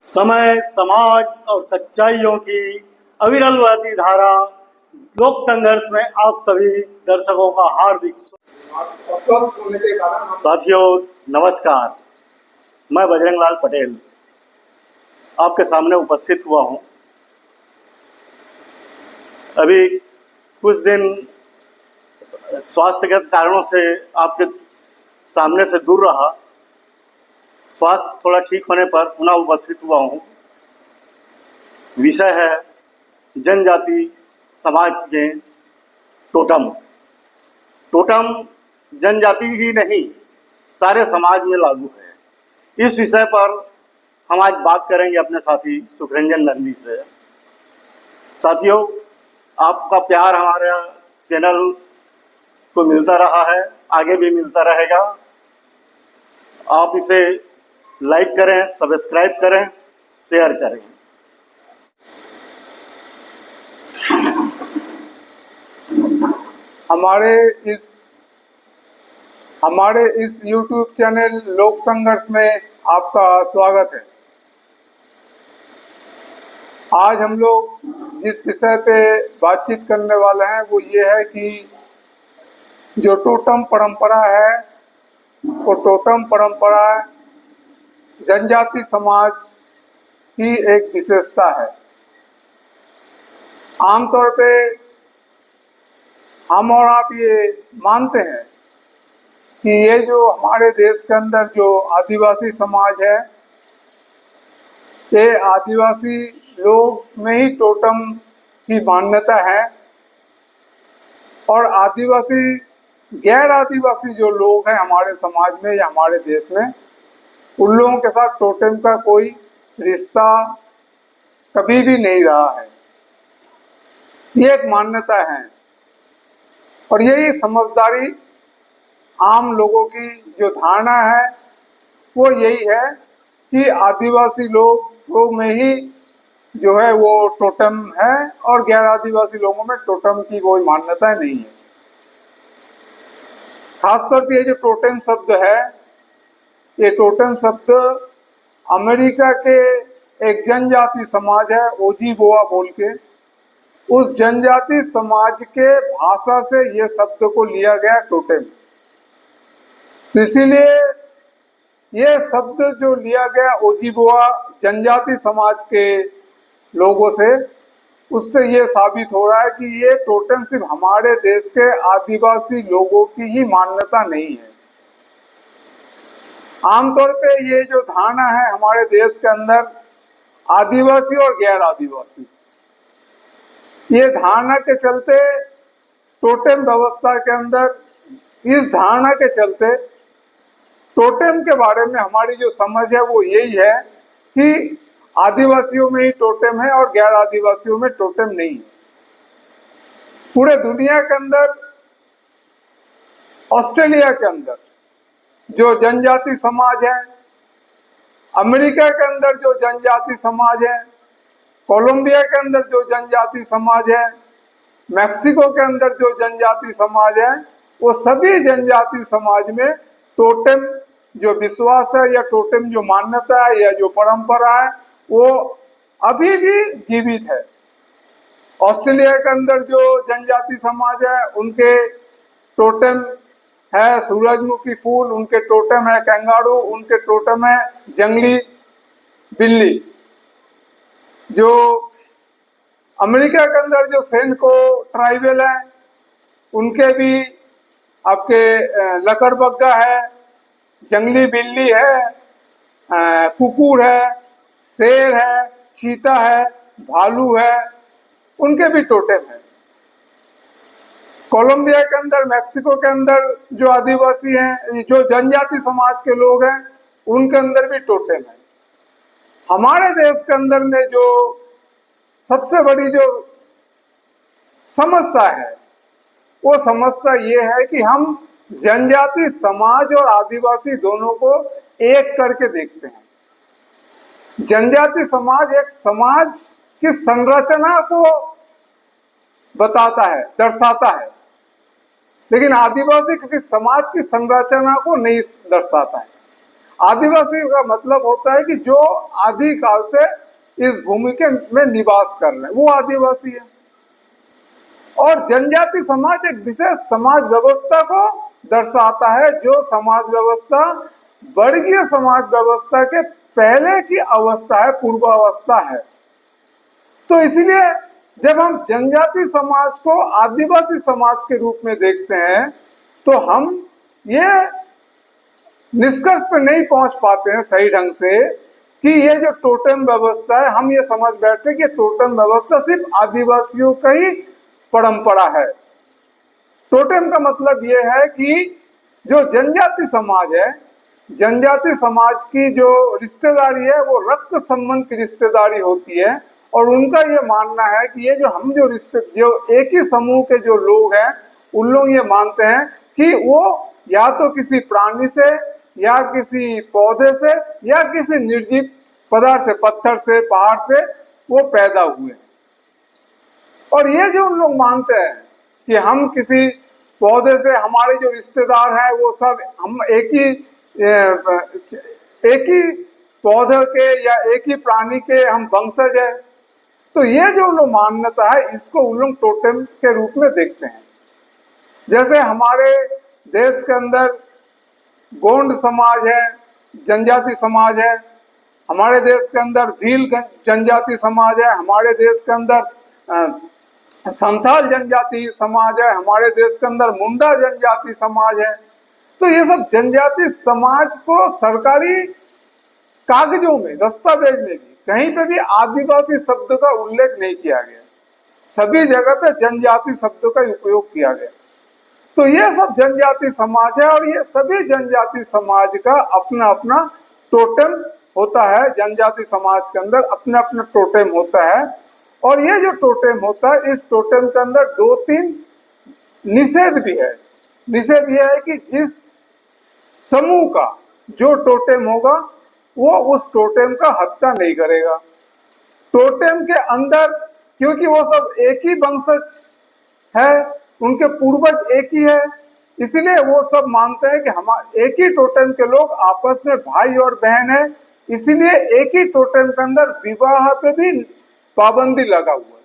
समय, समाज और सच्चाइयों की अविरल बहती धारा लोक संघर्ष में आप सभी दर्शकों का हार्दिक साथियों नमस्कार। मैं बजरंग लाल पटेल आपके सामने उपस्थित हुआ हूं। अभी कुछ दिन स्वास्थ्यगत कारणों से आपके सामने से दूर रहा। स्वास्थ्य थोड़ा ठीक होने पर पुनः उपस्थित हुआ हूँ। विषय है जनजाति समाज के टोटम। टोटम जनजाति ही नहीं, सारे समाज में लागू है। इस विषय पर हम आज बात करेंगे अपने साथी सुखरंजन नंदी से। साथियों, आपका प्यार हमारे चैनल को मिलता रहा है, आगे भी मिलता रहेगा। आप इसे लाइक करें, सब्सक्राइब करें, शेयर करें। हमारे इस YouTube चैनल लोक संघर्ष में आपका स्वागत है। आज हम लोग जिस विषय पे बातचीत करने वाले हैं वो ये है कि जो टोटम परंपरा है वो टोटम परंपरा जनजाति समाज की एक विशेषता है। आमतौर पे हम और आप ये मानते हैं कि ये जो हमारे देश के अंदर जो आदिवासी समाज है, ये आदिवासी लोग में ही टोटम की मान्यता है और आदिवासी गैर आदिवासी जो लोग हैं हमारे समाज में या हमारे देश में, उन लोगों के साथ टोटम का कोई रिश्ता कभी भी नहीं रहा है। ये एक मान्यता है और यही समझदारी आम लोगों की जो धारणा है वो यही है कि आदिवासी लोगों में ही जो है वो टोटम है और गैर आदिवासी लोगों में टोटम की कोई मान्यता नहीं है। खासतौर पर ये जो टोटम शब्द है, ये टोटम शब्द अमेरिका के एक जनजाति समाज है ओजीबोआ बोल के, उस जनजाति समाज के भाषा से ये शब्द को लिया गया टोटेम। तो इसीलिए ये शब्द जो लिया गया ओजीबोआ जनजाति समाज के लोगों से, उससे ये साबित हो रहा है कि ये टोटेम सिर्फ हमारे देश के आदिवासी लोगों की ही मान्यता नहीं है। आमतौर पे ये जो धारणा है हमारे देश के अंदर आदिवासी और गैर आदिवासी, ये धारणा के चलते टोटेम व्यवस्था के अंदर, इस धारणा के चलते टोटेम के बारे में हमारी जो समझ है वो यही है कि आदिवासियों में ही टोटेम है और गैर आदिवासियों में टोटेम नहीं है। पूरे दुनिया के अंदर, ऑस्ट्रेलिया के अंदर जो जनजाति समाज है, अमेरिका के अंदर जो जनजाति समाज है, कोलंबिया के अंदर जो जनजाति समाज है, मैक्सिको के अंदर जो जनजाति समाज है, वो सभी जनजाति समाज में टोटेम जो विश्वास है या टोटेम जो मान्यता है या जो परंपरा है वो अभी भी जीवित है। ऑस्ट्रेलिया के अंदर जो जनजाति समाज है उनके टोटेम है सूरजमुखी फूल, उनके टोटेम है कैंगारू, उनके टोटेम है जंगली बिल्ली। जो अमेरिका के अंदर जो सेनको ट्राइबल है उनके भी आपके लकड़बग्गा है, जंगली बिल्ली है, कुकुर है, शेर है, चीता है, भालू है, उनके भी टोटेम है। कोलंबिया के अंदर, मैक्सिको के अंदर जो आदिवासी हैं, जो जनजाति समाज के लोग हैं, उनके अंदर भी टोटेम है। हमारे देश के अंदर में जो सबसे बड़ी जो समस्या है वो समस्या ये है कि हम जनजाति समाज और आदिवासी दोनों को एक करके देखते हैं। जनजाति समाज एक समाज की संरचना को बताता है, दर्शाता है, लेकिन आदिवासी किसी समाज की संरचना को नहीं दर्शाता है। आदिवासी का मतलब होता है कि जो आदि काल से इस भूमि के में निवास कर रहे हैं, वो आदिवासी है। और जनजाति समाज एक विशेष समाज व्यवस्था को दर्शाता है, जो समाज व्यवस्था वर्गीय समाज व्यवस्था के पहले की अवस्था है, पूर्वावस्था है। तो इसलिए जब हम जनजाति समाज को आदिवासी समाज के रूप में देखते हैं तो हम ये निष्कर्ष पर नहीं पहुंच पाते हैं सही ढंग से कि ये जो टोटम व्यवस्था है, हम ये समझ बैठते कि टोटम व्यवस्था सिर्फ आदिवासियों का ही परंपरा है। टोटम का मतलब ये है कि जो जनजाति समाज है, जनजाति समाज की जो रिश्तेदारी है वो रक्त संबंध की रिश्तेदारी होती है। और उनका ये मानना है कि ये जो हम जो एक ही समूह के जो लोग हैं, उन लोग ये मानते हैं कि वो या तो किसी प्राणी से या किसी पौधे से या किसी निर्जीव पदार्थ से, पत्थर से, पहाड़ से वो पैदा हुए। और ये जो उन लोग मानते हैं कि हम किसी पौधे से, हमारे जो रिश्तेदार हैं वो सब हम एक ही पौधे के या एक ही प्राणी के हम वंशज है, तो ये जो लोग मान्यता है इसको उन लोग टोटम के रूप में देखते हैं। जैसे हमारे देश के अंदर गोंड समाज है, जनजाति समाज है, हमारे देश के अंदर भील जनजाति समाज है, हमारे देश के अंदर संथाल जनजाति समाज है, हमारे देश के अंदर मुंडा जनजाति समाज है। तो ये सब जनजाति समाज को सरकारी कागजों में, दस्तावेज में भी कहीं पे भी आदिवासी शब्द का उल्लेख नहीं किया गया, सभी जगह पे जनजाति शब्द का उपयोग किया गया। तो ये सब जनजाति समाज है और ये सभी जनजाति समाज का अपना अपना टोटम होता है। जनजाति समाज के अंदर अपना अपना टोटम होता है। और ये जो टोटम होता है, इस टोटम के अंदर 2-3 निषेध भी है। निषेध यह है कि जिस समूह का जो टोटम होगा वो उस टोटम का हत्या नहीं करेगा। टोटम के अंदर क्योंकि वो सब एक ही वंशज है, उनके पूर्वज एक ही है, इसलिए वो सब मानते हैं कि हम एक ही टोटम के लोग आपस में भाई और बहन है। इसलिए एक ही टोटम के अंदर विवाह पे भी पाबंदी लगा हुआ है।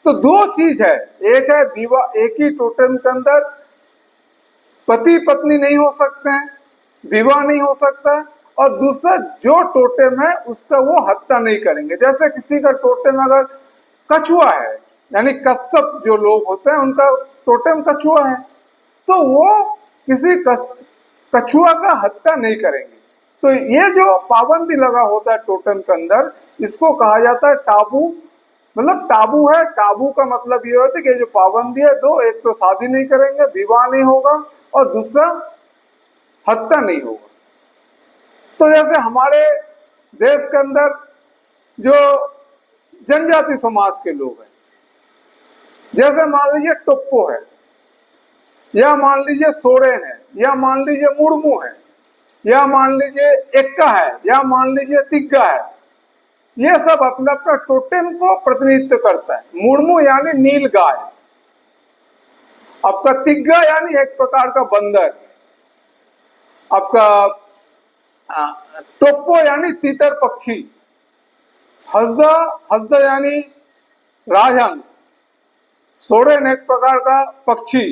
तो 2 चीज है, एक है विवाह, एक ही टोटम के अंदर पति पत्नी नहीं हो सकते हैं, विवाह नहीं हो सकता, और दूसरा जो टोटेम है उसका वो हत्या नहीं करेंगे। जैसे किसी का टोटेम अगर कछुआ है, यानी कश्यप जो लोग होते हैं उनका टोटेम कछुआ है, तो वो किसी कछुआ का हत्या नहीं करेंगे। तो ये जो पाबंदी लगा होता है टोटेम के अंदर, इसको कहा जाता है टाबू। मतलब टाबू है, टाबू का मतलब ये होता है कि जो पाबंदी है 2, एक तो शादी नहीं करेंगे, विवाह नहीं होगा, और दूसरा हत्या नहीं होगा। तो जैसे हमारे देश के अंदर जो जनजाति समाज के लोग हैं, जैसे मान लीजिए टोप्पो है, या मान लीजिए सोरेन है, या मान लीजिए मुर्मू है, या मान लीजिए एक्का है, या मान लीजिए तिग्गा है, ये सब अपना अपना टोटेम को प्रतिनिधित्व करता है। मुर्मू यानी नील गाय, आपका तिग्गा यानी एक प्रकार का बंदर, आपका टोप्पो यानी तीतर पक्षी, हसदा यानी राजहंस, सोरेन एक प्रकार का पक्षी,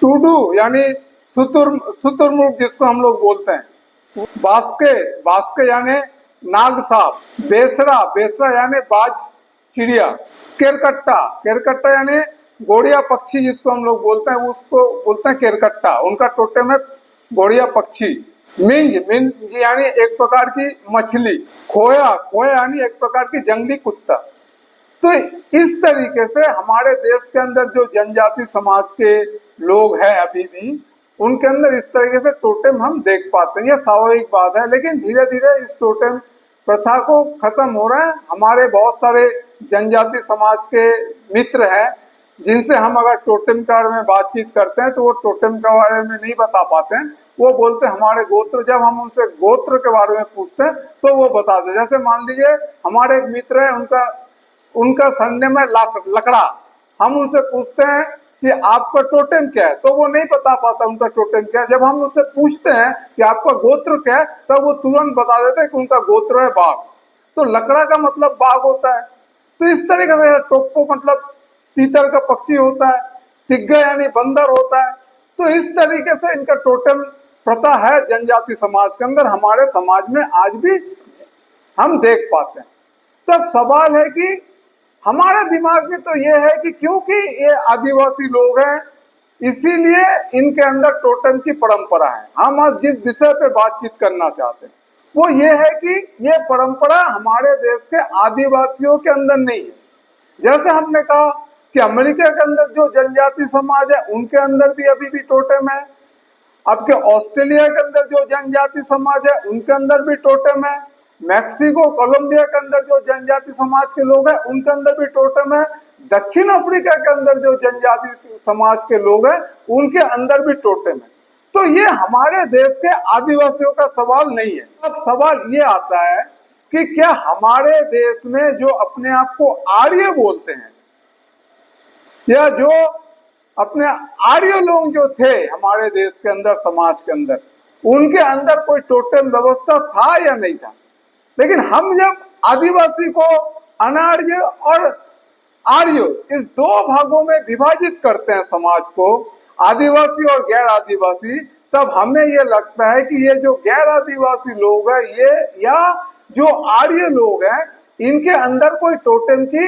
टूडू यानी शुतुरमुर्ग जिसको हम लोग बोलते हैं, बास्के यानी नाग सांप, बेसरा यानी बाज चिड़िया, केरकट्टा यानी गोड़िया पक्षी जिसको हम लोग बोलते हैं, उसको बोलते हैं केरकट्टा, उनका टोटेम है गोड़िया पक्षी। मिंज यानी एक प्रकार की मछली, खोया यानी एक प्रकार की जंगली कुत्ता। तो इस तरीके से हमारे देश के अंदर जो जनजाति समाज के लोग हैं अभी भी, उनके अंदर इस तरीके से टोटेम हम देख पाते हैं। यह स्वाभाविक बात है, लेकिन धीरे धीरे इस टोटेम प्रथा को खत्म हो रहा है। हमारे बहुत सारे जनजाति समाज के मित्र हैं जिनसे हम अगर टोटेम के बारे में बातचीत करते हैं तो वो टोटेम के बारे में नहीं बता पाते हैं। वो बोलते हैं हमारे गोत्र, जब हम उनसे गोत्र के बारे में पूछते हैं तो वो बताते हैं। जैसे मान लीजिए हमारे एक मित्र है, उनका सरनेम है लकड़ा, हम उनसे पूछते हैं कि आपका टोटेम क्या है, तो वो नहीं बता पाता उनका टोटेम क्या है। जब हम उससे पूछते हैं कि आपका गोत्र क्या है, तब वो तुरंत बता देते हैं कि उनका गोत्र है बाघ। तो लकड़ा का मतलब बाघ होता है। तो इस तरीके से टोप्पो मतलब तीतर का पक्षी होता है, तिग्गा यानी बंदर होता है। तो इस तरीके से इनका टोटेम प्रथा है जनजाति समाज के अंदर, हमारे समाज में आज भी हम देख पाते हैं। तब सवाल है कि हमारे दिमाग में तो ये है कि क्योंकि ये आदिवासी लोग हैं, इसीलिए इनके अंदर टोटेम की परंपरा है। हम आज जिस विषय पे बातचीत करना चाहते हैं वो ये है कि ये परंपरा हमारे देश के आदिवासियों के अंदर नहीं है। जैसे हमने कहा कि अमेरिका के अंदर जो जनजाति समाज है उनके अंदर भी अभी भी टोटेम है, आपके ऑस्ट्रेलिया के अंदर जो जनजाति समाज है उनके अंदर भी टोटेम है, मैक्सिको कोलंबिया के अंदर जो जनजाति समाज के लोग हैं उनके अंदर भी टोटेम है, दक्षिण अफ्रीका के अंदर जो जनजाति समाज के लोग हैं उनके अंदर भी टोटेम है। तो ये हमारे देश के आदिवासियों का सवाल नहीं है। अब सवाल ये आता है कि क्या हमारे देश में जो अपने आप को आर्य बोलते हैं या जो अपने आर्य लोग जो थे हमारे देश के अंदर, समाज के अंदर, उनके अंदर कोई टोटेम व्यवस्था था या नहीं था। लेकिन हम जब आदिवासी को अनार्य और आर्य इस दो भागों में विभाजित करते हैं समाज को, आदिवासी और गैर आदिवासी, तब हमें ये लगता है कि ये जो गैर आदिवासी लोग हैं ये या जो आर्य लोग हैं इनके अंदर कोई टोटेम की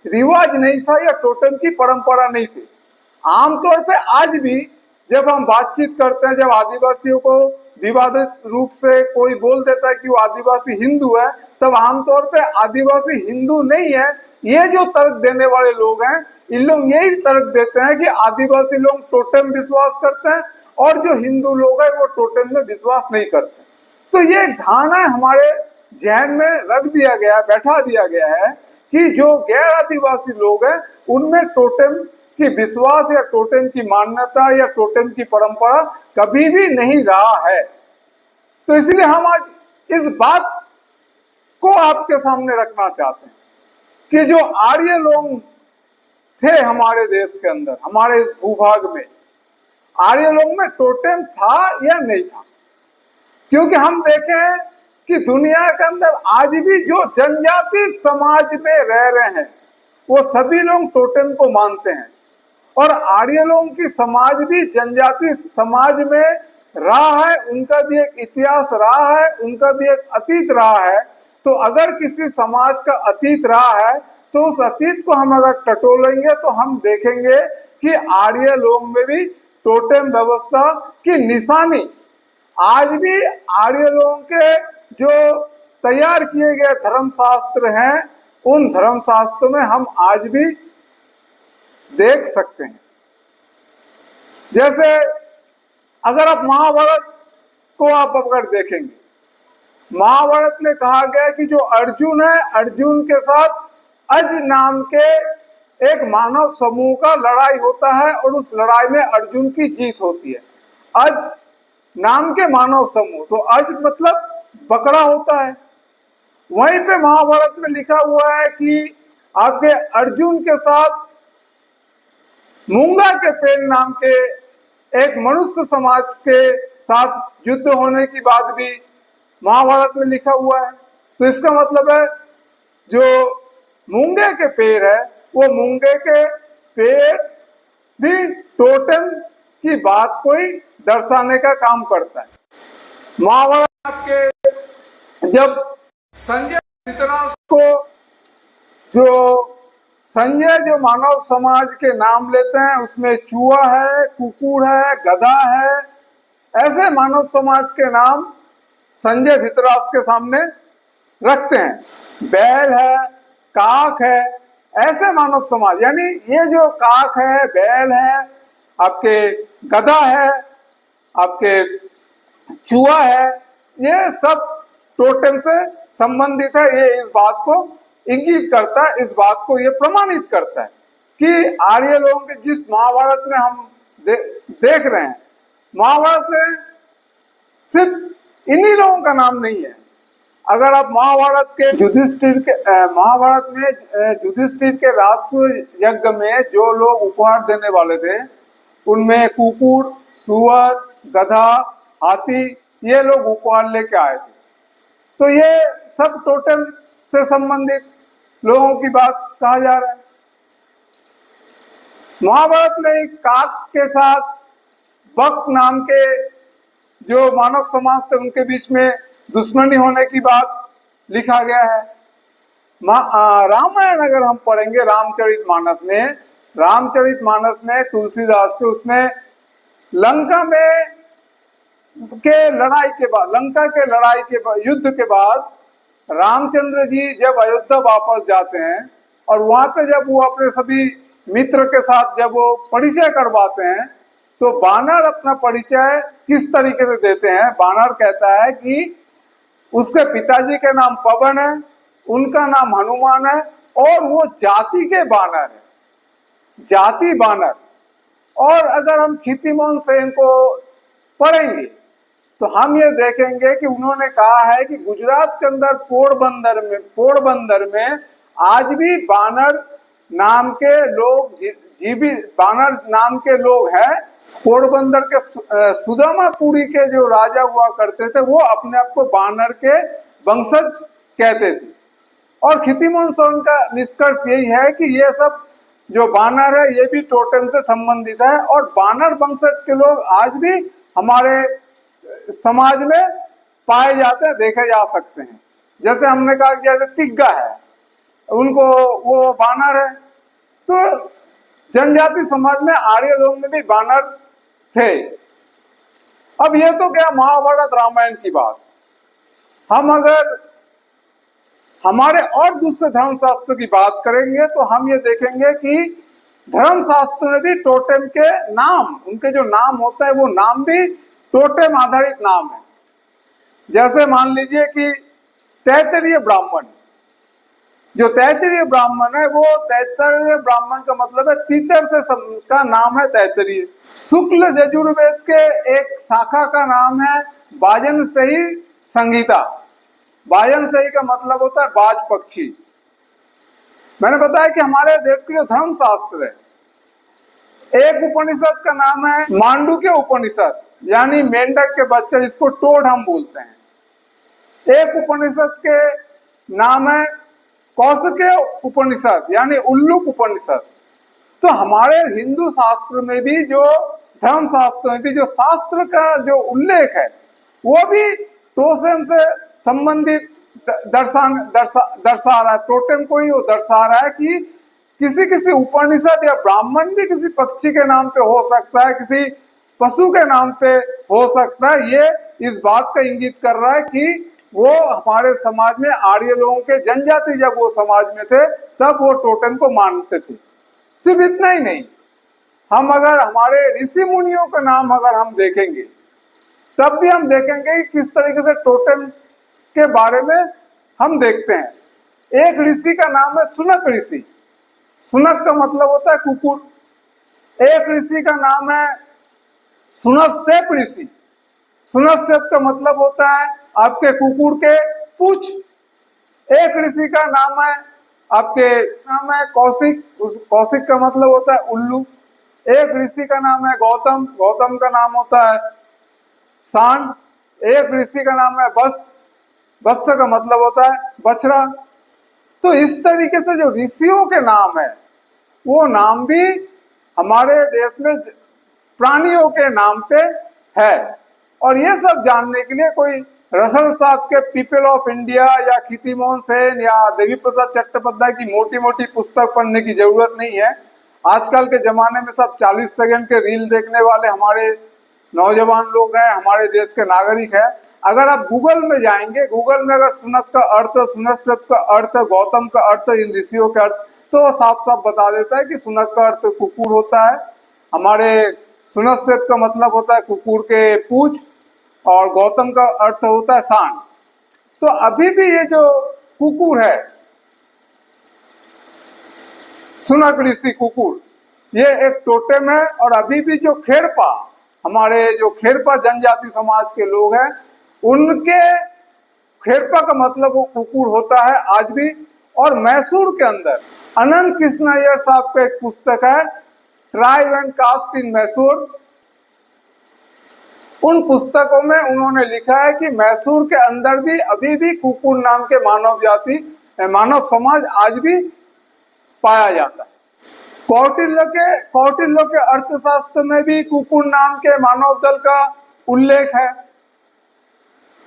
रिवाज नहीं था या टोटेम की परंपरा नहीं थी। आमतौर पे आज भी जब हम बातचीत करते हैं, जब आदिवासियों को विवादित रूप से कोई बोल देता है कि वो आदिवासी हिंदू है, तब आमतौर पे आदिवासी हिंदू नहीं है। ये जो तर्क देने वाले लोग हैं इन लोग यही तर्क देते हैं कि आदिवासी लोग टोटेम विश्वास करते हैं और जो हिंदू लोग हैं वो टोटेम में विश्वास नहीं करते। तो ये धारणा हमारे जहन में रख दिया गया, बैठा दिया गया है कि जो गैर आदिवासी लोग हैं उनमें टोटेम की विश्वास या टोटेम की मान्यता या टोटेम की परंपरा कभी भी नहीं रहा है। तो इसलिए हम आज इस बात को आपके सामने रखना चाहते हैं कि जो आर्य लोग थे हमारे देश के अंदर, हमारे इस भूभाग में, आर्य लोग में टोटेम था या नहीं था। क्योंकि हम देखें कि दुनिया के अंदर आज भी जो जनजाति समाज में रह रहे हैं वो सभी लोग टोटेम को मानते हैं और आर्य लोगों की समाज भी जनजाति समाज में रहा है, उनका भी एक इतिहास रहा है, उनका भी एक अतीत रहा है। तो अगर किसी समाज का अतीत रहा है तो उस अतीत को हम अगर टटोलेंगे तो हम देखेंगे कि आर्य लोग में भी टोटेम व्यवस्था की निशानी आज भी आर्य लोगों के जो तैयार किए गए धर्मशास्त्र हैं उन धर्मशास्त्रों में हम आज भी देख सकते हैं। जैसे अगर आप महाभारत को आप अगर देखेंगे, महाभारत में कहा गया कि जो अर्जुन है, अर्जुन के साथ अज नाम के एक मानव समूह का लड़ाई होता है और उस लड़ाई में अर्जुन की जीत होती है। अज नाम के मानव समूह, तो अज मतलब बकरा होता है। वहीं पे महाभारत में लिखा हुआ है कि आपके अर्जुन के साथ मूंगा के पेड़ नाम के एक मनुष्य समाज के साथ युद्ध होने की बात भी महाभारत में लिखा हुआ है। तो इसका मतलब है जो मूंगे के पेड़ है वो मूंगे के पेड़ भी टोटेम की बात कोई दर्शाने का काम करता है। महाभारत के जब संजय धृतराष्ट्र को जो मानव समाज के नाम लेते हैं उसमें चूहा है, कुकुर है, गधा है, ऐसे मानव समाज के नाम संजय धृतराष्ट्र के सामने रखते हैं। बैल है, काक है, ऐसे मानव समाज, यानी ये जो काक है, बैल है, आपके गधा है, आपके चूहा है, ये सब टोटेम से संबंधित है। ये इस बात को इंगित करता है, इस बात को ये प्रमाणित करता है कि आर्य लोगों के जिस महाभारत में हम देख रहे हैं, महाभारत में सिर्फ इन्हीं लोगों का नाम नहीं है, अगर आप महाभारत के महाभारत में युधिष्ठिर के राष्ट्र यज्ञ में जो लोग उपहार देने वाले थे, उनमें कुकुर, सुअर, गधा, हाथी, ये लोग उपहार लेके आए थे। तो ये सब टोटेम से संबंधित लोगों की बात कहा जा रहा है। महाभारत में काक के साथ बक नाम के जो मानव समाज थे, उनके बीच में दुश्मनी होने की बात लिखा गया है। रामायण अगर हम पढ़ेंगे रामचरितमानस में तुलसीदास के उसमें लंका के लड़ाई के बाद युद्ध के बाद रामचंद्र जी जब अयोध्या वापस जाते हैं और वहां पे जब वो अपने सभी मित्र के साथ जब वो परिचय करवाते हैं, तो बानर अपना परिचय किस तरीके से देते हैं। बानर कहता है कि उसके पिताजी के नाम पवन है, उनका नाम हनुमान है और वो जाति के बानर है, जाति बानर। और अगर हम खितिमोहन सेन को पढ़ेंगे तो हम ये देखेंगे कि उन्होंने कहा है कि गुजरात के अंदर पोरबंदर में आज भी बानर नाम के लोग बानर नाम के लोग हैं। पोरबंदर के सुदामापुरी के जो राजा हुआ करते थे, वो अपने आप को बानर के वंशज कहते थे। और खितिमोहन सेन का निष्कर्ष यही है कि ये सब जो बानर है ये भी टोटेम से संबंधित है और बानर वंशज के लोग आज भी हमारे समाज में पाए जाते हैं, देखे जा सकते हैं। जैसे हमने कहा कि जैसे तिग्गा है, उनको वो बानर है। तो जनजाति समाज में आर्य लोग में भी बानर थे। अब ये तो क्या महाभारत रामायण की बात। हम अगर हमारे और दूसरे धर्मशास्त्र की बात करेंगे तो हम ये देखेंगे कि धर्मशास्त्र में भी टोटेम के नाम, उनके जो नाम होता है वो नाम भी टोटेम आधारित नाम है। जैसे मान लीजिए कि तैत्तिरीय ब्राह्मण, जो तैत्तिरीय ब्राह्मण है वो तैत्तिरीय ब्राह्मण का मतलब है तीतर से का नाम है तैत्तिरीय। शुक्ल यजुर्वेद के एक शाखा का नाम है वाजनसही संहिता। वाजनसही का मतलब होता है बाज पक्षी। मैंने बताया कि हमारे देश के जो धर्म शास्त्र है, एक उपनिषद का नाम है मांडुक्य उपनिषद, यानी मेंढक के बच्चे, जिसको टोड हम बोलते हैं। एक उपनिषद के नाम है कौशिक उपनिषद, यानी उल्लुक उपनिषद। तो हमारे हिंदू शास्त्र में भी, जो धर्म शास्त्र में भी जो शास्त्र का जो उल्लेख है वो भी टोटेम से संबंधित दर्शा रहा है। टोटेम को ही वो दर्शा रहा है कि किसी उपनिषद या ब्राह्मण भी किसी पक्षी के नाम पे हो सकता है, किसी पशु के नाम पे हो सकता है। ये इस बात का इंगित कर रहा है कि वो हमारे समाज में आर्य लोगों के जनजाति जब वो समाज में थे तब वो टोटेम को मानते थे। सिर्फ इतना ही नहीं, हम अगर हमारे ऋषि मुनियों का नाम अगर हम देखेंगे तब भी हम देखेंगे कि किस तरीके से टोटेम के बारे में हम देखते हैं। एक ऋषि का नाम है सुनक ऋषि। सुनक का मतलब होता है कुकुर। एक ऋषि का नाम है सुनश्चेप ऋषि। सुनश्चेप का मतलब होता है आपके कुकुर के पूछ। एक ऋषि का नाम है कौशिक। उस कौशिक का मतलब होता है उल्लू। एक ऋषि का नाम है गौतम। गौतम का नाम होता है सांड। एक ऋषि का नाम है वत्स। वत्स का मतलब होता है बछड़ा। तो इस तरीके से जो ऋषियों के नाम है वो नाम भी हमारे देश में प्राणियों के नाम पे है। और ये सब जानने के लिए कोई रसल साहब के पीपल ऑफ इंडिया या खितिमोहन सेन या देवी प्रसाद चट्टोपाध्याय की मोटी मोटी पुस्तक पढ़ने की जरूरत नहीं है। आजकल के जमाने में सब 40 सेकंड के रील देखने वाले हमारे नौजवान लोग हैं, हमारे देश के नागरिक हैं। अगर आप गूगल में जाएंगे, गूगल में अगर सुनक का अर्थ, सुनश्चेप का अर्थ, गौतम का अर्थ, इन ऋषियों का अर्थ, तो साफ साफ बता देता है कि सुनक का अर्थ कुकुर होता है, हमारे सुनश्चेप का मतलब होता है कुकुर के पूंछ, और गौतम का अर्थ होता है सांड। तो अभी भी ये जो कुकुर है, सुनक ऋषि कुकुर, ये एक टोटेम है। और अभी भी जो हमारे जो खेरपा जनजाति समाज के लोग हैं, उनके खेरपा का मतलब वो कुकुर होता है आज भी। और मैसूर के अंदर अनंत कृष्ण अय्यर साहब का एक पुस्तक है ट्राइब एंड कास्ट इन मैसूर। उन पुस्तकों में उन्होंने लिखा है कि मैसूर के अंदर भी अभी भी कुकुर नाम के मानव समाज आज भी पाया जाता है। कौटिल्य के अर्थशास्त्र में भी कुकुर नाम के मानव दल का उल्लेख है।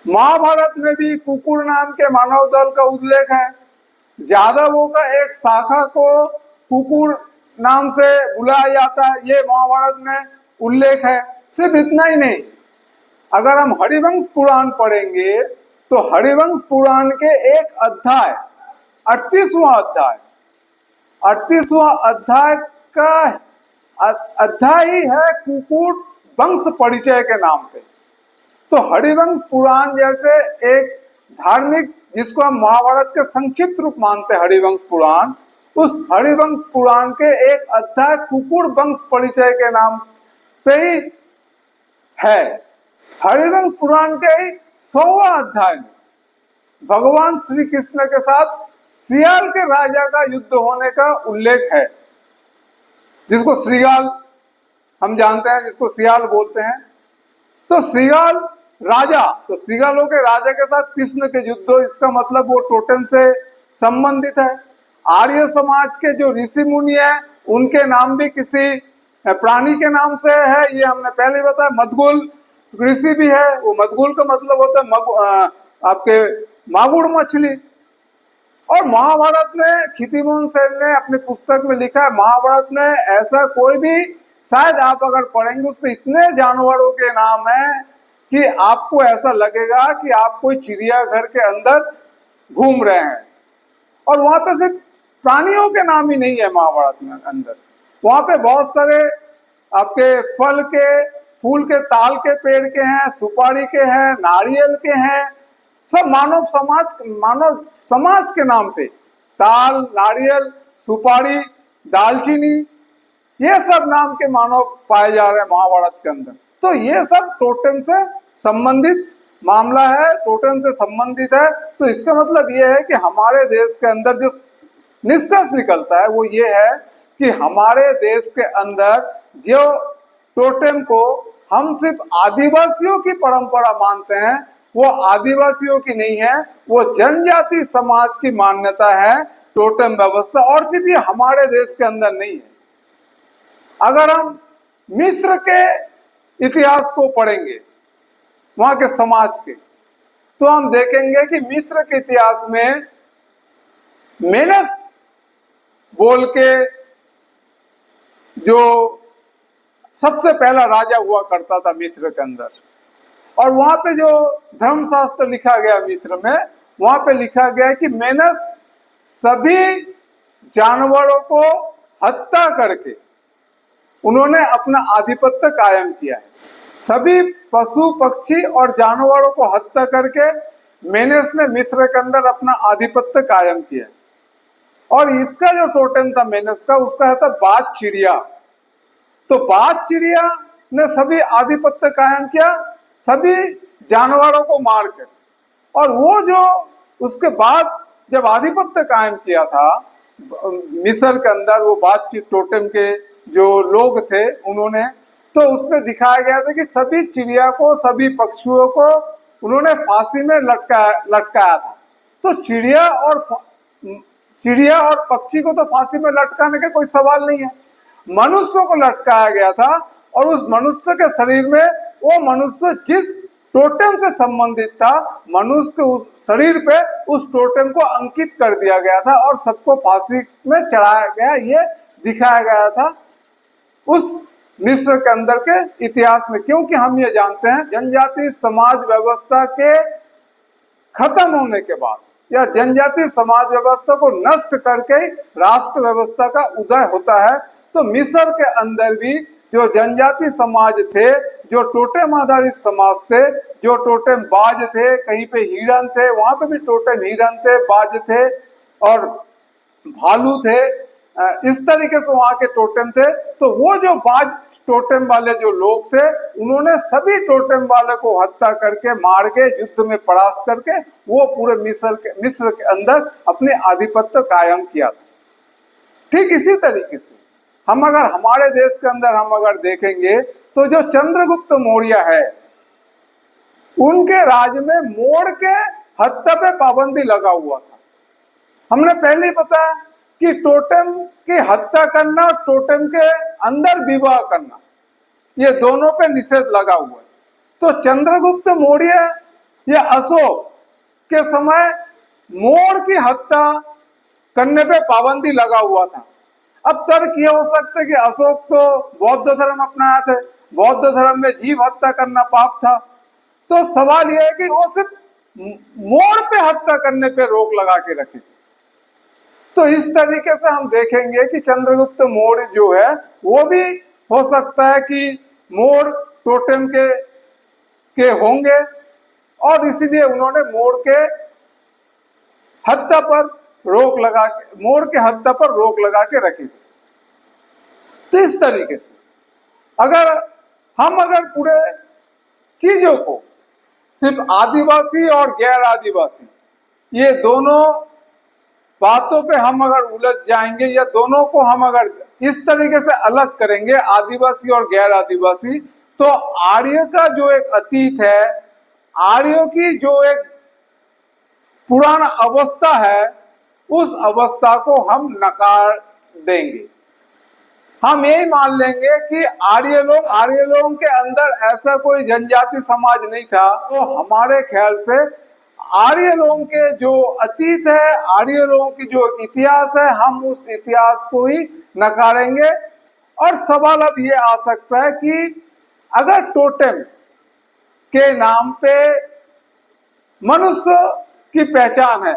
महाभारत में भी कुकुर नाम के मानव दल का उल्लेख है। यादवों का एक शाखा को कुकुर नाम से बुलाया जाता है, ये महाभारत में उल्लेख है। सिर्फ इतना ही नहीं, अगर हम हरिवंश पुराण पढ़ेंगे तो हरिवंश पुराण के एक अध्याय 38वां अध्याय का अध्याय ही है कुकुर वंश परिचय के नाम पे। तो हरिवंश पुराण जैसे एक धार्मिक, जिसको हम महाभारत के संक्षिप्त रूप मानते हैं हरिवंश पुराण, उस हरिवंश पुराण के एक अध्याय कुकुर वंश परिचय के नाम पे ही है। हरिवंश पुराण के 100वां अध्याय में भगवान श्री कृष्ण के साथ सियाल के राजा का युद्ध होने का उल्लेख है, जिसको श्रीगाल हम जानते हैं, जिसको सियाल बोलते हैं। तो श्रीगाल राजा, तो श्रीगालों के राजा के साथ कृष्ण के युद्ध हो, इसका मतलब वो टोटेम से संबंधित है। आर्य समाज के जो ऋषि मुनि है उनके नाम भी किसी प्राणी के नाम से है, ये हमने पहले बताया। मदगुल ऋषि भी है, वो मदगुल का मतलब होता है आपके मागुर मछली। और महाभारत में खितिमोहन सेन ने अपनी पुस्तक में लिखा है, महाभारत में ऐसा कोई भी, शायद आप अगर पढ़ेंगे उसमें इतने जानवरों के नाम हैं कि आपको ऐसा लगेगा कि आप कोई चिड़ियाघर के अंदर घूम रहे हैं। और वहां पे सिर्फ प्राणियों के नाम ही नहीं है महाभारत में अंदर, वहां पे बहुत सारे आपके फल के, फूल के, ताल के पेड़ के हैं, सुपारी के हैं, नारियल के हैं, सब मानव समाज के नाम पे ताल, नारियल, सुपारी, दालचीनी, ये सब नाम के मानव पाए जा रहे हैं महाभारत के अंदर। तो ये सब टोटेम से संबंधित मामला है, टोटेम से संबंधित है। तो इसका मतलब ये है कि हमारे देश के अंदर जो निष्कर्ष निकलता है वो ये है कि हमारे देश के अंदर जो टोटेम को हम सिर्फ आदिवासियों की परंपरा मानते हैं, वो आदिवासियों की नहीं है, वो जनजाति समाज की मान्यता है टोटेम व्यवस्था, और सिर्फ ये हमारे देश के अंदर नहीं है। अगर हम मिस्र के इतिहास को पढ़ेंगे, वहां के समाज के, तो हम देखेंगे कि मिस्र के इतिहास में मेनस बोल के जो सबसे पहला राजा हुआ करता था मिस्र के अंदर, और वहां पे जो धर्मशास्त्र लिखा गया मिस्र में, वहां पे लिखा गया कि मेनस सभी जानवरों को हत्या करके उन्होंने अपना आधिपत्य कायम किया है। सभी पशु पक्षी और जानवरों को हत्या करके मेनस ने मिस्र के अंदर अपना आधिपत्य कायम किया। और इसका जो टोटेम था मेनस का, उसका था बाज चिड़िया। तो बाज चिड़िया ने सभी आधिपत्य कायम किया, सभी जानवरों को मार कर। और वो जो उसके बाद जब आधिपत्य कायम किया था मिस्र के अंदर, वो बातचीत टोटेम के जो लोग थे उन्होंने, तो उसमें दिखाया गया था कि सभी चिड़िया को, सभी पक्षियों को उन्होंने फांसी में लटकाया था। तो चिड़िया और पक्षी को तो फांसी में लटकाने का कोई सवाल नहीं है, मनुष्य को लटकाया गया था। और उस मनुष्य के शरीर में वो मनुष्य जिस टोटेम से संबंधित था, मनुष्य के उस शरीर पे उस टोटेम को अंकित कर दिया गया था और सबको फांसी में चढ़ाया गया, ये दिखाया गया था उस मिस्र के अंदर के इतिहास में। क्योंकि हम ये जानते हैं जनजाति समाज व्यवस्था के खत्म होने के बाद या जनजाति समाज व्यवस्था को नष्ट करके राष्ट्र व्यवस्था का उदय होता है। तो मिस्र के अंदर भी जो जनजाति समाज थे, जो टोटेम आधारित समाज थे, जो टोटेम बाज थे, कहीं पे हिरन थे, वहां पे भी टोटेम हिरन थे, बाज थे और भालू थे। इस तरीके से वहां के टोटेम थे। तो वो जो बाज टोटेम वाले जो लोग थे, उन्होंने सभी टोटेम वाले को हत्या करके, मार के, युद्ध में परास्त करके वो पूरे मिस्र के अंदर अपने आधिपत्य कायम किया था। ठीक इसी तरीके से हम अगर हमारे देश के अंदर हम अगर देखेंगे तो जो चंद्रगुप्त मौर्य है, उनके राज में मोर के हत्या पे पाबंदी लगा हुआ था। हमने पहले ही बताया कि टोटेम की हत्या करना, टोटेम के अंदर विवाह करना, ये दोनों पे निषेध लगा हुआ है। तो चंद्रगुप्त मौर्य या अशोक के समय मोर की हत्या करने पे पाबंदी लगा हुआ था। अब तर्क ये हो सकता है कि अशोक तो बौद्ध धर्म अपनाया थे, बौद्ध धर्म में जीव हत्या करना पाप था। तो सवाल यह है कि वो सिर्फ मोर पे हत्या करने पे रोक लगा के रखे। तो इस तरीके से हम देखेंगे कि चंद्रगुप्त मौर्य जो है वो भी हो सकता है कि मोर टोटेम के होंगे और इसलिए उन्होंने मोर के हत्या पर रोक लगा के, मोर के हत्या पर रोक लगा के रखी। तो इस तरीके से अगर पूरे चीजों को सिर्फ आदिवासी और गैर आदिवासी, ये दोनों बातों पे हम अगर उलझ जाएंगे या दोनों को हम अगर इस तरीके से अलग करेंगे, आदिवासी और गैर आदिवासी, तो आर्य का जो एक अतीत है, आर्यों की जो एक पुराना अवस्था है, उस अवस्था को हम नकार देंगे। हम यही मान लेंगे कि आर्य लोगों के अंदर ऐसा कोई जनजाति समाज नहीं था। तो हमारे ख्याल से आर्य लोगों के जो अतीत है, आर्य लोगों की जो इतिहास है, हम उस इतिहास को ही नकारेंगे। और सवाल अब ये आ सकता है कि अगर टोटेम के नाम पे मनुष्य की पहचान है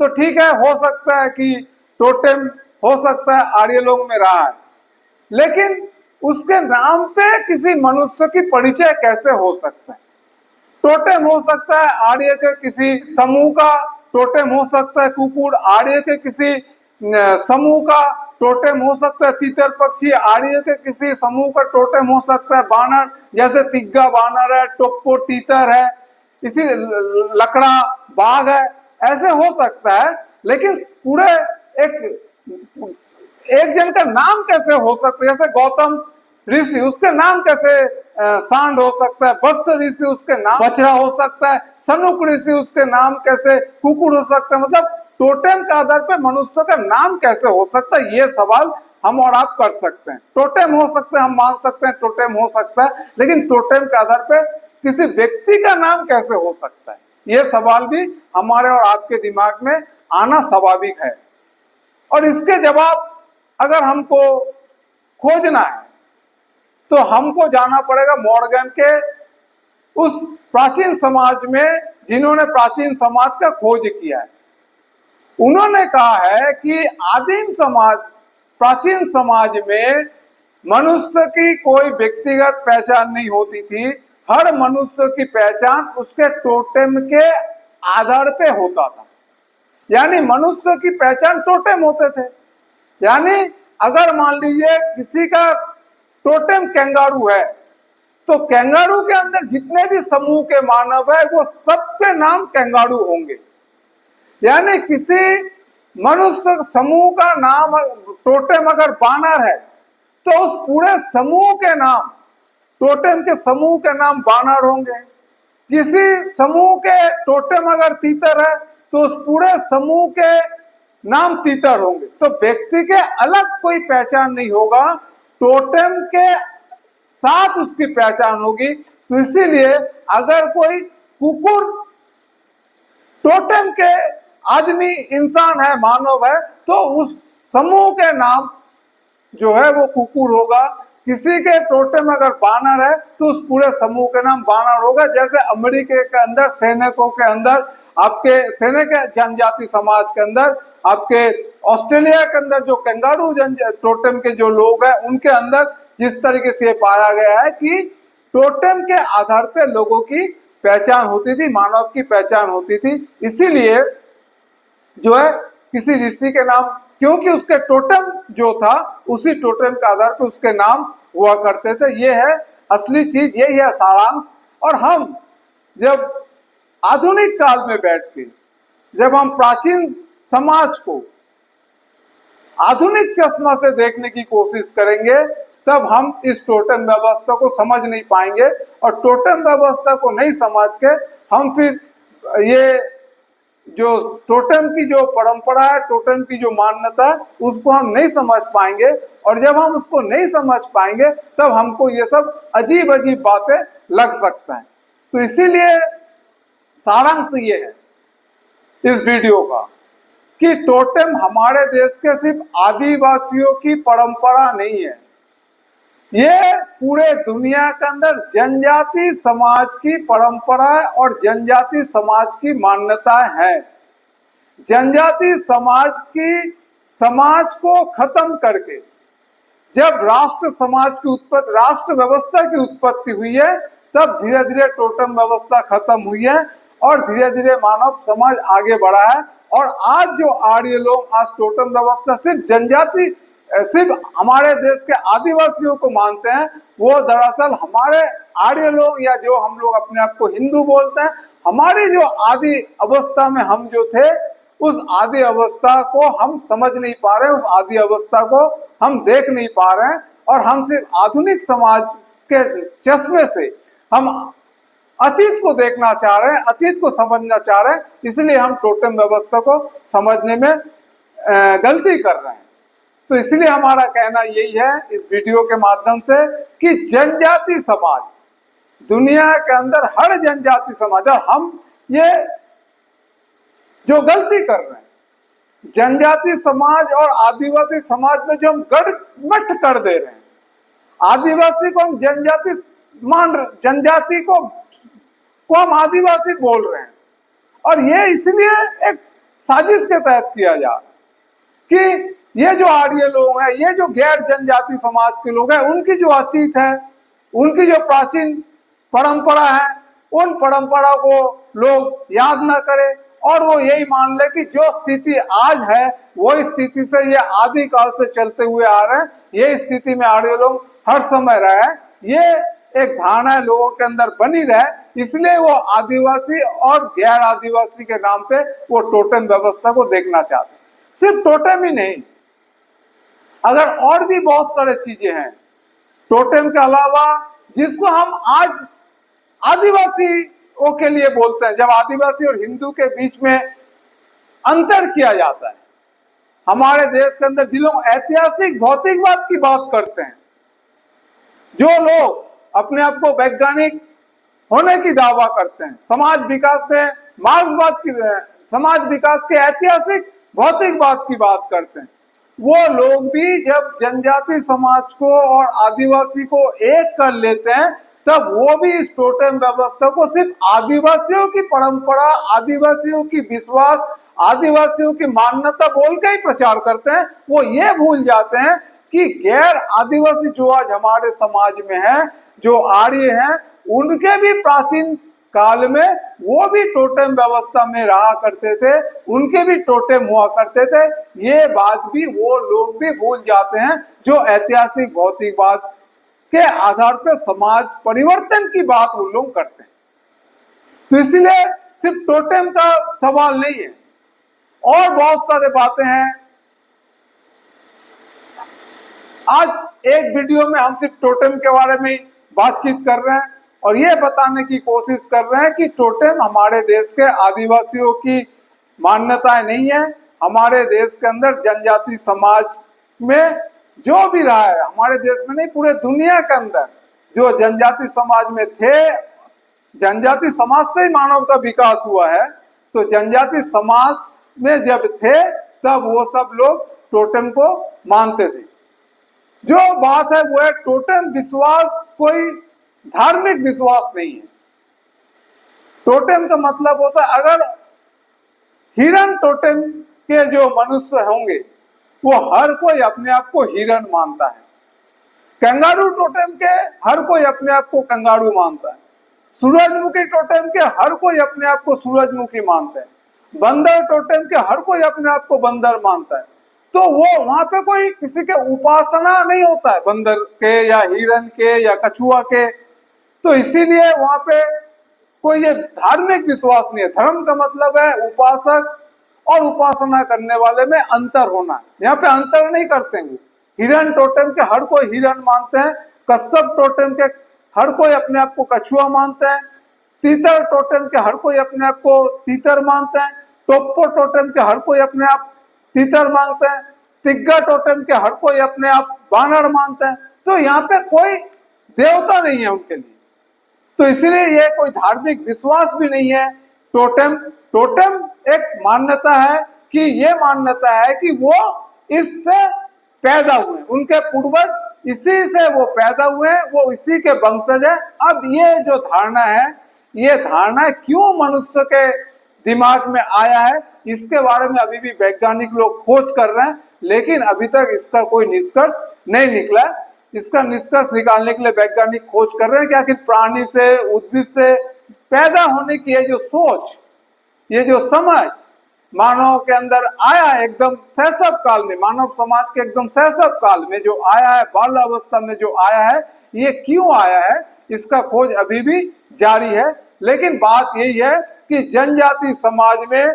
तो ठीक है, हो सकता है कि टोटेम हो सकता है आर्य लोग में रहा है, लेकिन उसके नाम पे किसी मनुष्य की परिचय कैसे हो सकता है? टोटेम हो सकता है आर्य के किसी समूह का, टोटेम हो सकता है कुकुर आर्य के किसी समूह का, टोटेम हो सकता है तीतर पक्षी आर्य के किसी समूह का, टोटेम हो सकता है बानर, जैसे तिग्गा बानर है, टोप्पोर तीतर है, इसी लकड़ा बाघ है, ऐसे हो सकता है। लेकिन पूरे एक जन का नाम कैसे हो सकता है? जैसे गौतम ऋषि, उसके नाम कैसे सांड हो सकता है? वत्स ऋषि, उसके नाम बछड़ा हो सकता है। सनुक ऋषि, उसके नाम कैसे कुकुर हो सकता है? मतलब टोटेम के आधार पर मनुष्य का नाम कैसे हो सकता है? ये सवाल हम और आप कर सकते हैं। टोटेम हो सकता है, हम मान सकते हैं टोटेम हो सकता है, लेकिन टोटेम के आधार पर किसी व्यक्ति का नाम कैसे हो सकता है? ये सवाल भी हमारे और आपके दिमाग में आना स्वाभाविक है। और इसके जवाब अगर हमको खोजना है तो हमको जाना पड़ेगा मॉर्गन के उस प्राचीन समाज में, जिन्होंने प्राचीन समाज का खोज किया है। उन्होंने कहा है कि आदिम समाज, प्राचीन समाज में मनुष्य की कोई व्यक्तिगत पहचान नहीं होती थी। हर मनुष्य की पहचान उसके टोटेम के आधार पे होता था। यानी मनुष्य की पहचान टोटेम होते थे। यानी अगर मान लीजिए किसी का टोटेम कैंगारू है, तो कैंगारू के अंदर जितने भी समूह के मानव है, वो सबके नाम कैंगारू होंगे। यानी किसी मनुष्य समूह का नाम टोटेम अगर बानर है, तो उस पूरे समूह के नाम, टोटेम के समूह के नाम बानर होंगे। किसी समूह के टोटेम अगर तीतर है, तो उस पूरे समूह के नाम तीतर होंगे। तो व्यक्ति के अलग कोई पहचान नहीं होगा, टोटेम के साथ उसकी पहचान होगी। तो इसीलिए अगर कोई कुकुर टोटेम के आदमी, इंसान है, मानव है, तो उस समूह के नाम जो है वो कुकुर होगा। किसी के टोटेम अगर बानर है, तो उस पूरे समूह के नाम बानर होगा। जैसे अमेरिका के अंदर सैनिकों के अंदर, आपके सैनिक जनजाति समाज के अंदर, आपके ऑस्ट्रेलिया के अंदर जो कैंगारू टोटेम के जो लोग हैं, उनके अंदर जिस तरीके से पाया गया है कि टोटेम के आधार पर लोगों की पहचान होती थी, मानव की पहचान होती थी। इसीलिए जो है किसी ऋषि के नाम क्योंकि उसके टोटम जो था उसी टोटम के आधार पर उसके नाम हुआ करते थे। ये है असली चीज, यही है सारांश। और हम जब आधुनिक काल में बैठ के जब हम प्राचीन समाज को आधुनिक चश्मा से देखने की कोशिश करेंगे तब हम इस टोटम व्यवस्था को समझ नहीं पाएंगे। और टोटम व्यवस्था को नहीं समझ के हम फिर ये जो टोटम की जो परंपरा है, टोटम की जो मान्यता है, उसको हम नहीं समझ पाएंगे। और जब हम उसको नहीं समझ पाएंगे तब हमको ये सब अजीब अजीब बातें लग सकता है। तो इसीलिए सारांश ये है इस वीडियो का कि टोटम हमारे देश के सिर्फ आदिवासियों की परंपरा नहीं है, ये पूरे दुनिया के अंदर जनजाति समाज की परंपरा और जनजाति समाज की मान्यता है। जनजाति समाज को खत्म करके जब राष्ट्र समाज की उत्पत्ति, राष्ट्र व्यवस्था की उत्पत्ति हुई है, तब धीरे धीरे टोटम व्यवस्था खत्म हुई है और धीरे धीरे मानव समाज आगे बढ़ा है। और आज जो आर्य लोग आज टोटम व्यवस्था सिर्फ जनजाति, सिर्फ हमारे देश के आदिवासियों को मानते हैं, वो दरअसल हमारे आर्य लोग या जो हम लोग अपने आप को हिंदू बोलते हैं, हमारी जो आदि अवस्था में हम जो थे उस आदि अवस्था को हम समझ नहीं पा रहे, उस आदि अवस्था को हम देख नहीं पा रहे हैं। और हम सिर्फ आधुनिक समाज के चश्मे से हम अतीत को देखना चाह रहे हैं, अतीत को समझना चाह रहे हैं, इसलिए हम टोटम व्यवस्था को समझने में गलती कर रहे हैं। तो इसलिए हमारा कहना यही है इस वीडियो के माध्यम से कि जनजाति समाज दुनिया के अंदर हर जनजाति समाज, और हम ये जो गलती कर रहे हैं जनजाति समाज और आदिवासी समाज में जो हम गड़बड़ कर दे रहे हैं, आदिवासी को हम जनजाति मान रहे, जनजाति को हम आदिवासी बोल रहे हैं। और ये इसलिए एक साजिश के तहत किया जा रहा है कि ये जो आर्य लोग हैं, ये जो गैर जनजाति समाज के लोग हैं, उनकी जो अतीत है, उनकी जो प्राचीन परंपरा है, उन परंपरा को लोग याद ना करें और वो यही मान ले कि जो स्थिति आज है वो स्थिति से ये आदि काल से चलते हुए आ रहे हैं, ये स्थिति में आर्य लोग हर समय रहे हैं। ये एक धारणा लोगों के अंदर बनी रहे, इसलिए वो आदिवासी और गैर आदिवासी के नाम पे वो टोटम व्यवस्था को देखना चाहते हैं। सिर्फ टोटम ही नहीं, अगर और भी बहुत सारे चीजें हैं टोटम के अलावा जिसको हम आज आदिवासियों के लिए बोलते हैं। जब आदिवासी और हिंदू के बीच में अंतर किया जाता है, हमारे देश के अंदर जिन लोग ऐतिहासिक भौतिकवाद की बात करते हैं, जो लोग अपने आप को वैज्ञानिक होने की दावा करते हैं, समाज विकास में मार्क्सवाद की, समाज विकास के ऐतिहासिक भौतिकवाद की बात करते हैं, वो लोग भी जब जनजाति समाज को और आदिवासी को एक कर लेते हैं तब वो भी इस टोटम व्यवस्था को सिर्फ आदिवासियों की परंपरा, आदिवासियों की विश्वास, आदिवासियों की मान्यता बोल के ही प्रचार करते हैं। वो ये भूल जाते हैं कि गैर आदिवासी जो आज हमारे समाज में है, जो आर्य हैं, उनके भी प्राचीन काल में वो भी टोटम व्यवस्था में रहा करते थे, उनके भी टोटम हुआ करते थे। ये बात भी वो लोग भी भूल जाते हैं जो ऐतिहासिक भौतिकवाद के आधार पर समाज परिवर्तन की बात वो लोग करते हैं। तो इसलिए सिर्फ टोटम का सवाल नहीं है, और बहुत सारे बातें हैं। आज एक वीडियो में हम सिर्फ टोटम के बारे में बातचीत कर रहे हैं और ये बताने की कोशिश कर रहे हैं कि टोटम हमारे देश के आदिवासियों की मान्यताएं नहीं है। हमारे देश के अंदर जनजाति समाज में जो भी रहा है, हमारे देश में नहीं पूरे दुनिया के अंदर जो जनजाति समाज में थे, जनजाति समाज से ही मानव का विकास हुआ है। तो जनजाति समाज में जब थे तब वो सब लोग टोटम को मानते थे। जो बात है वो है टोटम विश्वास कोई धार्मिक विश्वास नहीं है। टोटम का मतलब होता है, अगर हिरन टोटम के जो मनुष्य होंगे वो हर कोई अपने आप को हिरन मानता है। कंगारू टोटम के हर कोई अपने आप को कंगारू मानता है। सूरजमुखी टोटम के हर कोई अपने आप को सूरजमुखी मानता है। बंदर टोटम के हर कोई अपने आप को बंदर मानता है। तो वो वहां पे कोई किसी के उपासना नहीं होता है, बंदर के या हिरन के या कछुआ के। तो इसीलिए वहां पे कोई ये धार्मिक विश्वास नहीं है। धर्म का मतलब है उपासक और उपासना करने वाले में अंतर होना। यहाँ पे अंतर नहीं करते हैं। हिरन टोटेम के हर कोई हिरन मानते हैं, कश्यप टोटेम के हर कोई अपने आप को कछुआ मानते हैं, तीतर टोटेम के हर कोई अपने आप को तीतर मानते हैं, टोप्पो टोटेम के हर कोई अपने आप तीतर मानते हैं, तिग्गा टोटेम के हर कोई अपने आप बानर मानते हैं। तो यहाँ पे कोई देवता नहीं है उनके लिए, तो इसलिए ये कोई धार्मिक विश्वास भी नहीं है। टोटेम टोटेम एक मान्यता है कि ये मान्यता है कि वो इससे पैदा हुए, उनके पूर्वज इसी से वो पैदा हुए, वो इसी के वंशज है। अब ये जो धारणा है, ये धारणा क्यों मनुष्य के दिमाग में आया है, इसके बारे में अभी भी वैज्ञानिक लोग खोज कर रहे हैं, लेकिन अभी तक इसका कोई निष्कर्ष नहीं निकला। इसका निष्कर्ष निकालने के लिए वैज्ञानिक खोज कर रहे हैं कि आखिर प्राणी से, उद्भिद से पैदा होने की ये जो सोच, ये जो समझ मानव के अंदर आया है एकदम शैशव काल में, मानव समाज के एकदम शैशव काल में जो आया है, बाल अवस्था में जो आया है, ये क्यों आया है, इसका खोज अभी भी जारी है। लेकिन बात यही है कि जनजाति समाज में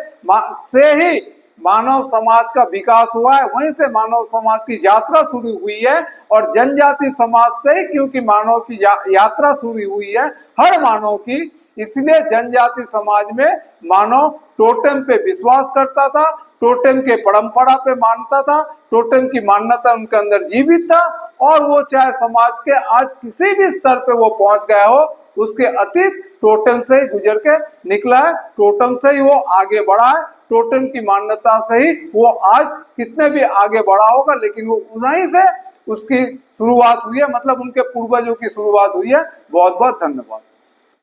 से ही मानव समाज का विकास हुआ है, वहीं से मानव समाज की यात्रा शुरू हुई है। और जनजाति समाज से ही क्योंकि मानव की यात्रा शुरू हुई है, हर मानव की, इसलिए जनजाति समाज में मानव टोटेम पे विश्वास करता था, टोटेम के परंपरा पे मानता था, टोटेम की मान्यता उनके अंदर जीवित था। और वो चाहे समाज के आज किसी भी स्तर पे वो पहुंच गया हो, उसके अतीत टोटेम से ही गुजर के निकला है, टोटेम से ही वो आगे बढ़ा है, टोटेम की मान्यता से ही वो आज कितने भी आगे बढ़ा होगा, लेकिन वो वहीं से उसकी शुरुआत हुई है, मतलब उनके पूर्वजों की शुरुआत हुई है। बहुत बहुत धन्यवाद।